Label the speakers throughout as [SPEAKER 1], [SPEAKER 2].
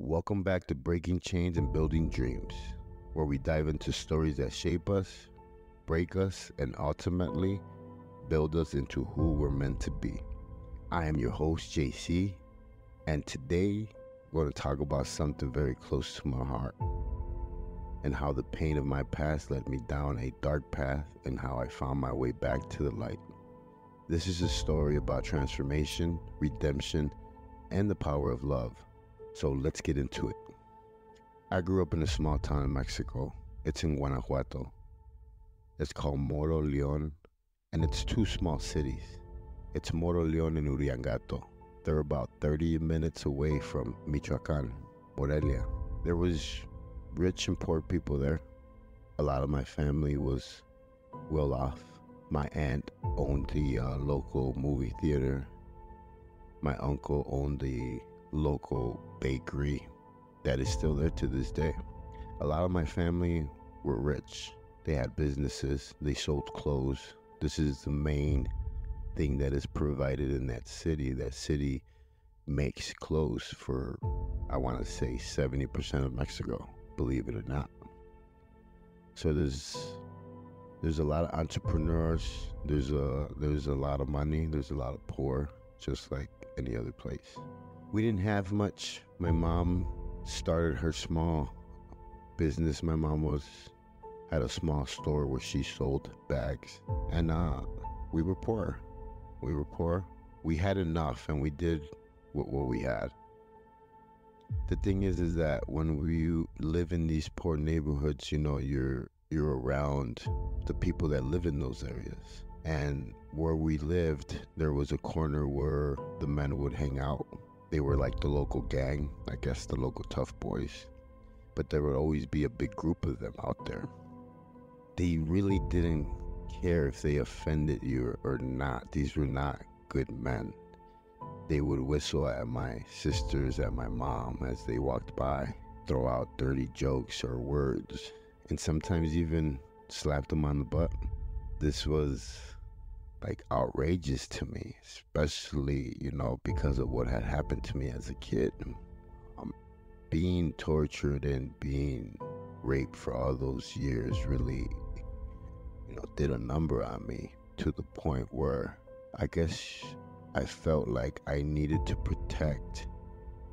[SPEAKER 1] Welcome back to Breaking Chains and Building Dreams, where we dive into stories that shape us, break us, and ultimately build us into who we're meant to be. I am your host, JC, and today we're going to talk about something very close to my heart and how the pain of my past led me down a dark path and how I found my way back to the light. This is a story about transformation, redemption, and the power of love. So let's get into it. I grew up in a small town in Mexico. It's in Guanajuato. It's called Moroleon, and it's two small cities. It's Moroleon and Uriangato. They're about 30 minutes away from Michoacan, Morelia. There was rich and poor people there. A lot of my family was well off. My aunt owned the local movie theater. My uncle owned the local bakery that is still there to this day. A lot of my family were rich. They had businesses. They sold clothes. This is the main thing that is provided in that city. That city makes clothes for, I want to say, 70% of Mexico, believe it or not. So there's a lot of entrepreneurs. There's a lot of money. There's a lot of poor, just like any other place. We didn't have much. My mom started her small business. My mom had a small store where she sold bags, and we were poor. We had enough, and we did what we had. The thing is that when we live in these poor neighborhoods, you're around the people that live in those areas. And where we lived, there was a corner where the men would hang out. They were like the local gang, I guess the local tough boys. But there would always be a big group of them out there. They really didn't care if they offended you or not. These were not good men. They would whistle at my sisters, at my mom as they walked by, throw out dirty jokes or words, and sometimes even slap them on the butt. This was like outrageous to me, especially, because of what had happened to me as a kid. Being tortured and being raped for all those years really, did a number on me, to the point where I guess I felt like I needed to protect,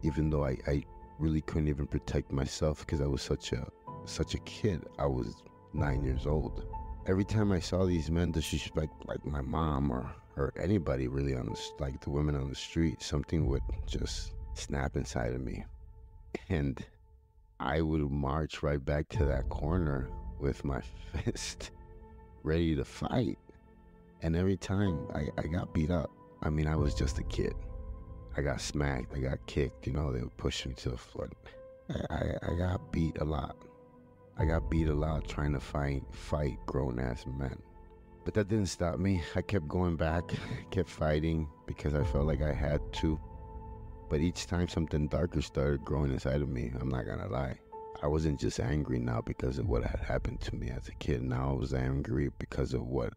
[SPEAKER 1] even though I really couldn't even protect myself because I was such a kid. I was 9 years old. Every time I saw these men disrespect like my mom or anybody really like the women on the street, something would just snap inside of me. And I would march right back to that corner with my fist ready to fight. And every time I got beat up. I mean, I was just a kid. I got smacked, I got kicked, they would push me to the floor. I got beat a lot. I got beat a lot trying to fight grown-ass men. But that didn't stop me. I kept going back, kept fighting because I felt like I had to. But each time something darker started growing inside of me, I'm not gonna lie. I wasn't just angry now because of what had happened to me as a kid. Now I was angry because of what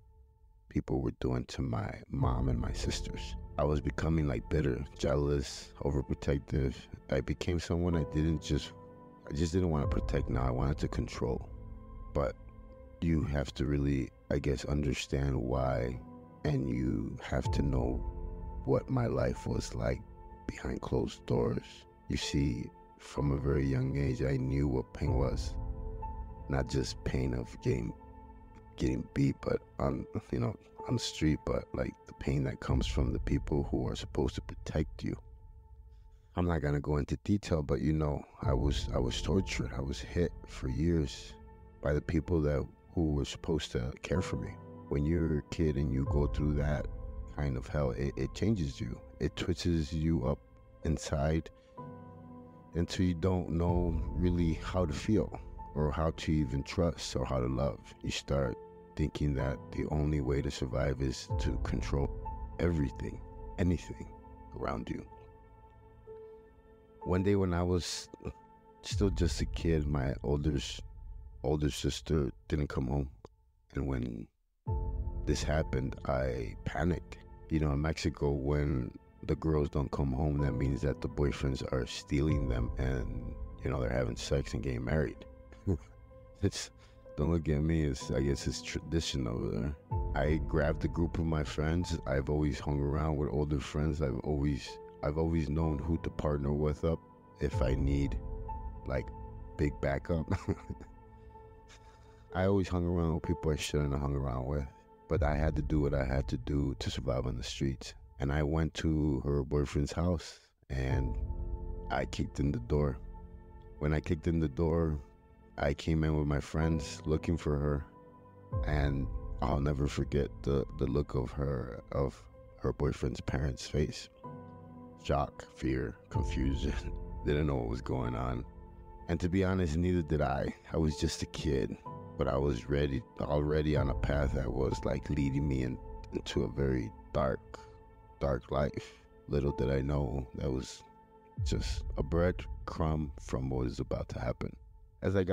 [SPEAKER 1] people were doing to my mom and my sisters. I was becoming like bitter, jealous, overprotective. I became someone I just didn't want to protect now. I wanted to control. But you have to really, I guess, understand why, and you have to know what my life was like behind closed doors. You see, from a very young age, I knew what pain was. Not just pain of getting beat, but on the street, but like the pain that comes from the people who are supposed to protect you. I'm not gonna go into detail, but I was tortured. I was hit for years by the people who were supposed to care for me. When you're a kid and you go through that kind of hell, it changes you. It twists you up inside until you don't know really how to feel or how to even trust or how to love. You start thinking that the only way to survive is to control everything, anything around you. One day when I was still just a kid, my older sister didn't come home. And when this happened, I panicked. In Mexico, when the girls don't come home, that means that the boyfriends are stealing them and, they're having sex and getting married. It's, don't look at me, I guess it's tradition over there. I grabbed a group of my friends. I've always hung around with older friends. I've always known who to partner with up if I need, like, big backup. I always hung around with people I shouldn't have hung around with. But I had to do what I had to do to survive on the streets. And I went to her boyfriend's house and I kicked in the door. When I kicked in the door, I came in with my friends looking for her. And I'll never forget the look of her boyfriend's parents' face. Shock, fear, confusion. Didn't know what was going on. And to be honest, neither did I. I was just a kid. But I was already on a path that was like leading me into a very dark life. Little did I know that was just a breadcrumb from what was about to happen. As I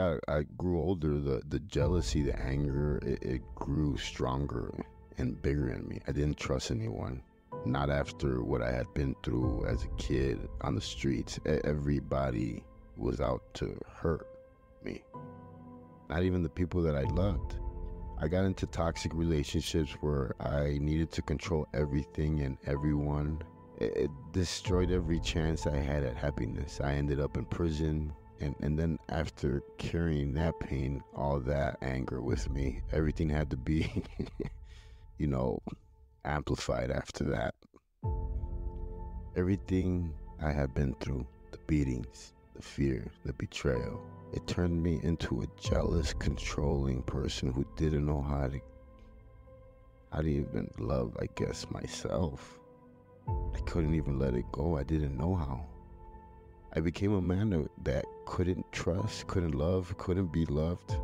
[SPEAKER 1] grew older, the jealousy, the anger, it grew stronger and bigger in me. I didn't trust anyone. Not after what I had been through as a kid on the streets. Everybody was out to hurt me. Not even the people that I loved. I got into toxic relationships where I needed to control everything and everyone. It destroyed every chance I had at happiness. I ended up in prison. And then after carrying that pain, all that anger with me, everything had to be, amplified after that. Everything I had been through, the beatings, the fear, the betrayal, it turned me into a jealous, controlling person who didn't know how to even love, I guess, myself. I couldn't even let it go. I didn't know how. I became a man that couldn't trust, couldn't love, couldn't be loved.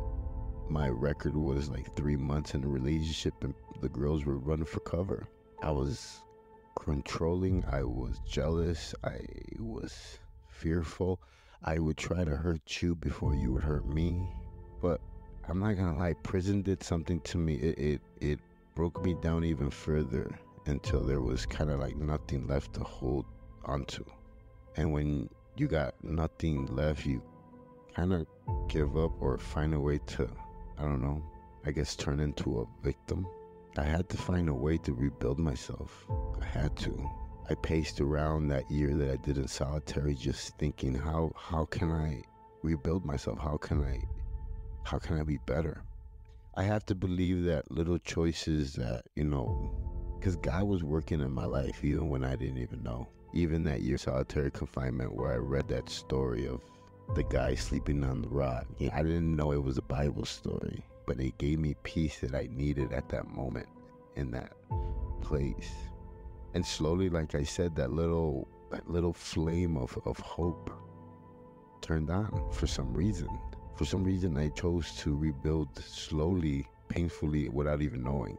[SPEAKER 1] My record was like 3 months in a relationship and the girls were running for cover. I was controlling, I was jealous, I was fearful. I would try to hurt you before you would hurt me. But I'm not gonna lie, prison did something to me. It broke me down even further until there was kind of like nothing left to hold onto. And when you got nothing left, you kind of give up or find a way to, I don't know, I guess turn into a victim. I had to find a way to rebuild myself. I had to. I paced around that year that I did in solitary just thinking, how can I rebuild myself? How can I be better? I have to believe that little choices that, because God was working in my life even when I didn't even know. Even that year solitary confinement where I read that story of the guy sleeping on the rock. I didn't know it was a Bible story, but it gave me peace that I needed at that moment in that place. And slowly, like I said, that little flame of hope turned on for some reason. For some reason, I chose to rebuild slowly, painfully, without even knowing.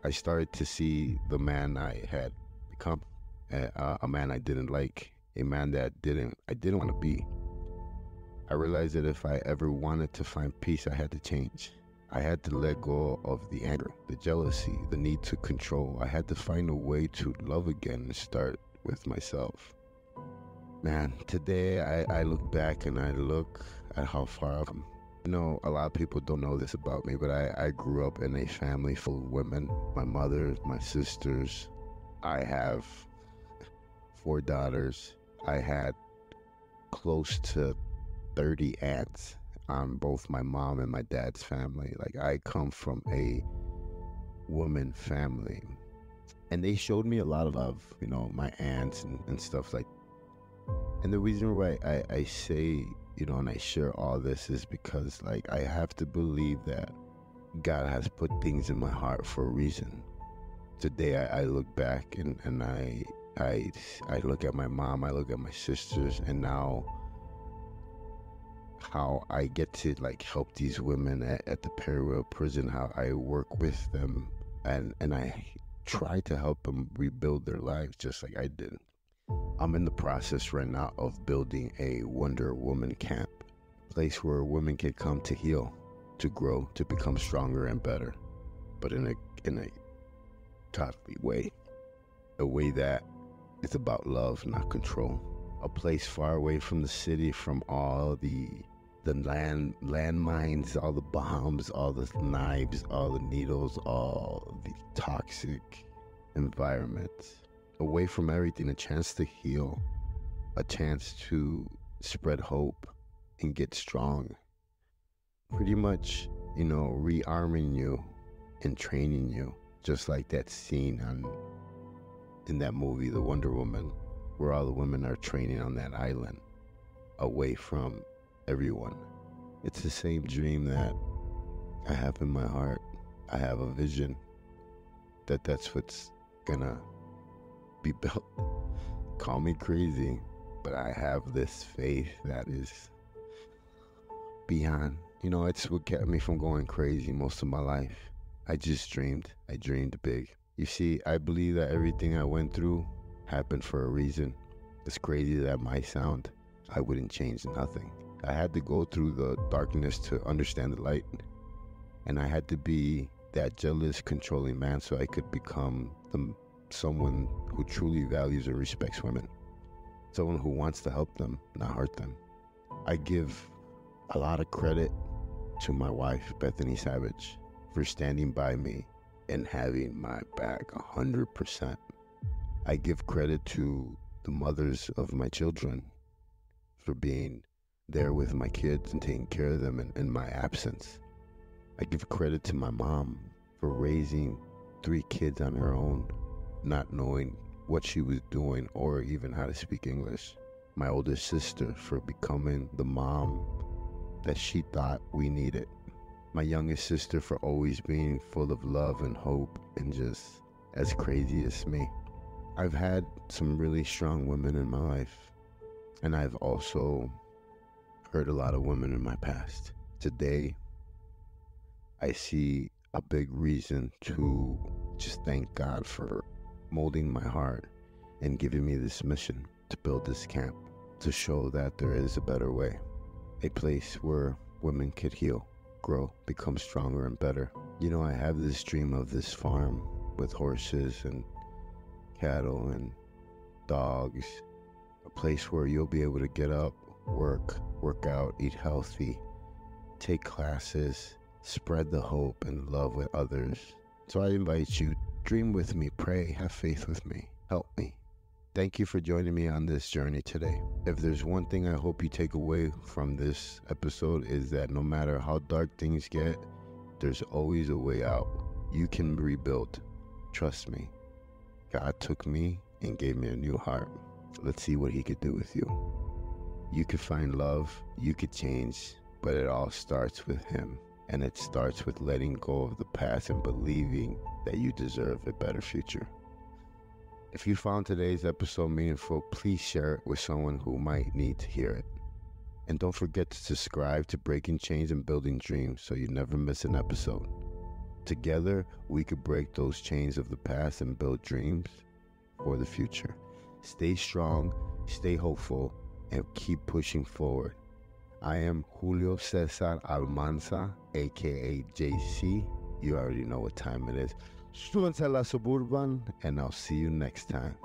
[SPEAKER 1] I started to see the man I had become, a man I didn't like, a man that I didn't want to be. I realized that if I ever wanted to find peace, I had to change. I had to let go of the anger, the jealousy, the need to control. I had to find a way to love again and start with myself. Man, today I look back and I look at how far I've come. A lot of people don't know this about me, but I grew up in a family full of women. My mother, my sisters. I have 4 daughters. I had close to 30 aunts on both my mom and my dad's family. Like, I come from a woman family, and they showed me a lot of love, my aunts and stuff like. And the reason why I say, and I share all this is because, like, I have to believe that God has put things in my heart for a reason. Today I look back and I look at my mom, I look at my sisters, and now how I get to help these women at the Perry prison, how I work with them and I try to help them rebuild their lives just like I did. I'm in the process right now of building a Wonder Woman camp, a place where women can come to heal, to grow, to become stronger and better, but in a godly way, a way that It's about love, not control. A place far away from the city, from all the landmines, all the bombs, all the knives, all the needles, all the toxic environments. Away from everything, a chance to heal, a chance to spread hope and get strong. Pretty much, rearming you and training you, just like that scene in that movie, The Wonder Woman, where all the women are training on that island, away from everyone. It's the same dream that I have in my heart. I have a vision that's what's gonna be built. Call me crazy, but I have this faith that is beyond. It's what kept me from going crazy most of my life. I dreamed big. You see, I believe that everything I went through happened for a reason. As crazy as that might sound, I wouldn't change nothing. I had to go through the darkness to understand the light. And I had to be that jealous, controlling man so I could become someone who truly values and respects women. Someone who wants to help them, not hurt them. I give a lot of credit to my wife, Bethany Savage, for standing by me and having my back 100%. I give credit to the mothers of my children for being there with my kids and taking care of them in my absence. I give credit to my mom for raising 3 kids on her own, not knowing what she was doing or even how to speak English. My older sister for becoming the mom that she thought we needed. My youngest sister for always being full of love and hope and just as crazy as me. I've had some really strong women in my life, and I've also hurt a lot of women in my past. Today, I see a big reason to just thank God for molding my heart and giving me this mission to build this camp, to show that there is a better way, a place where women could heal, grow, become stronger and better. I have this dream of this farm with horses and cattle and dogs, a place where you'll be able to get up, work out, eat healthy, take classes, spread the hope and love with others. So I invite you, dream with me, pray, have faith with me, help me. Thank you for joining me on this journey today. If there's one thing I hope you take away from this episode is that no matter how dark things get, there's always a way out. You can rebuild. Trust me. God took me and gave me a new heart. Let's see what he could do with you. You could find love, you could change, but it all starts with him. And it starts with letting go of the past and believing that you deserve a better future. If you found today's episode meaningful, please share it with someone who might need to hear it. And don't forget to subscribe to Breaking Chains and Building Dreams so you never miss an episode. Together, we could break those chains of the past and build dreams for the future. Stay strong, stay hopeful, and keep pushing forward. I am Julio Cesar Almanza, aka JC. You already know what time it is. Súbanse a la Suburban, and I'll see you next time.